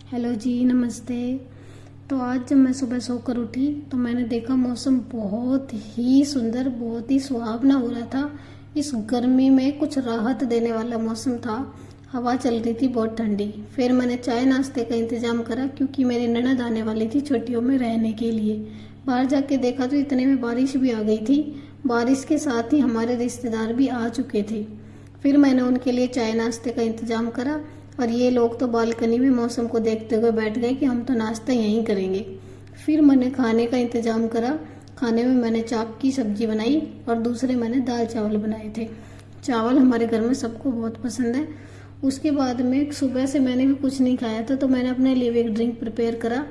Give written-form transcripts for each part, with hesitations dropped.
Hello जी, नमस्ते। तो आज जब मैं सुबह सोकर उठी तो मैंने देखा मौसम बहुत ही सुंदर, बहुत ही सुहावना हो रहा था। इस गर्मी में कुछ राहत देने वाला मौसम था। हवा चल रही थी बहुत ठंडी। फिर मैंने चाय नाश्ते का इंतजाम करा क्योंकि मेरी ननद आने वाली थी छुट्टियों में रहने के लिए। बाहर जाके देखा तो इतने में बारिश भी आ गई थी। बारिश के साथ ही हमारे रिश्तेदार भी आ चुके थे। फिर मैंने उनके लिए चाय नाश्ते का इंतजाम करा और ये लोग तो बालकनी में मौसम को देखते हुए बैठ गए कि हम तो नाश्ता यहीं करेंगे। फिर मैंने खाने का इंतजाम करा। खाने में मैंने चाप की सब्जी बनाई और दूसरे मैंने दाल चावल बनाए थे। चावल हमारे घर में सबको बहुत पसंद है। उसके बाद में सुबह से मैंने भी कुछ नहीं खाया था तो मैंने अपने लिए एक ड्रिंक प्रिपेयर करा।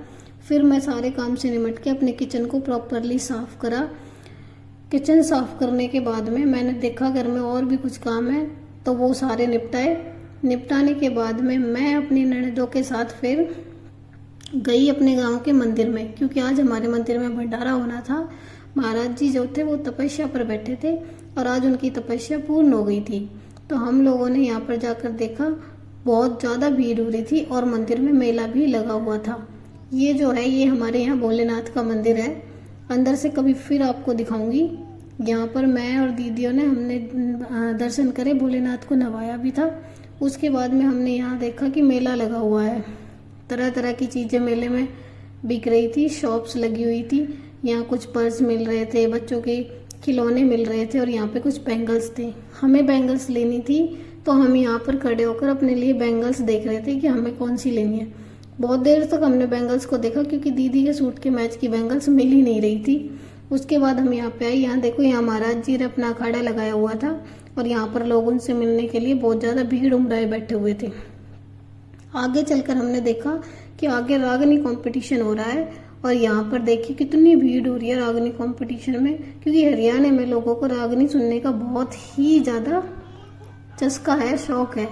फिर मैं सारे काम से निपट के अपने किचन को प्रॉपरली साफ करा। किचन साफ करने के बाद में मैंने देखा घर में और भी कुछ काम है तो वो सारे निपटाने के बाद में मैं अपनी ननदों के साथ फिर गई अपने गांव के मंदिर में, क्योंकि आज हमारे मंदिर में भंडारा होना था। महाराज जी जो थे वो तपस्या पर बैठे थे और आज उनकी तपस्या पूर्ण हो गई थी। तो हम लोगों ने यहाँ पर जाकर देखा, बहुत ज़्यादा भीड़ हो रही थी और मंदिर में मेला भी लगा हुआ था। ये जो है ये हमारे यहाँ भोलेनाथ का मंदिर है। अंदर से कभी फिर आपको दिखाऊंगी। यहाँ पर मैं और दीदियों ने हमने दर्शन करे, भोलेनाथ को नवाया भी था। उसके बाद में हमने यहाँ देखा कि मेला लगा हुआ है। तरह तरह की चीज़ें मेले में बिक रही थी, शॉप्स लगी हुई थी। यहाँ कुछ पर्स मिल रहे थे, बच्चों के खिलौने मिल रहे थे और यहाँ पे कुछ बैंगल्स थे। हमें बैंगल्स लेनी थी तो हम यहाँ पर खड़े होकर अपने लिए बैंगल्स देख रहे थे कि हमें कौन सी लेनी है। बहुत देर तक हमने बैंगल्स को देखा क्योंकि दीदी के सूट के मैच की बैंगल्स मिल ही नहीं रही थी। उसके बाद हम यहाँ पे आए। यहाँ देखो, यहाँ महाराज जी ने अपना अखाड़ा लगाया हुआ था और यहाँ पर लोग उनसे मिलने के लिए बहुत ज़्यादा भीड़ उमड़ाए बैठे हुए थे। आगे चलकर हमने देखा कि आगे रागनी कंपटीशन हो रहा है और यहाँ पर देखिए कितनी भीड़ हो रही है रागनी कंपटीशन में, क्योंकि हरियाणा में लोगों को रागनी सुनने का बहुत ही ज़्यादा चस्का है, शौक है।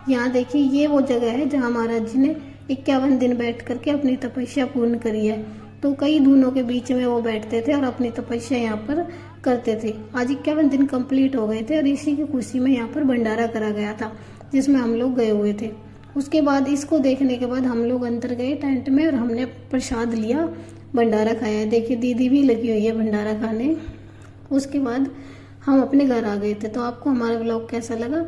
यहाँ देखिए, ये वो जगह है जहाँ महाराज जी ने 51 दिन बैठ करके अपनी तपस्या पूर्ण करी है। तो कई धुनों के बीच में वो बैठते थे और अपनी तपस्या यहाँ पर करते थे। आज 51 दिन कंप्लीट हो गए थे और इसी की खुशी में यहाँ पर भंडारा करा गया था जिसमें हम लोग गए हुए थे। उसके बाद इसको देखने के बाद हम लोग अंदर गए टेंट में और हमने प्रसाद लिया, भंडारा खाया। देखिए, दीदी भी लगी हुई है भंडारा खाने। उसके बाद हम अपने घर आ गए थे। तो आपको हमारा व्लॉग कैसा लगा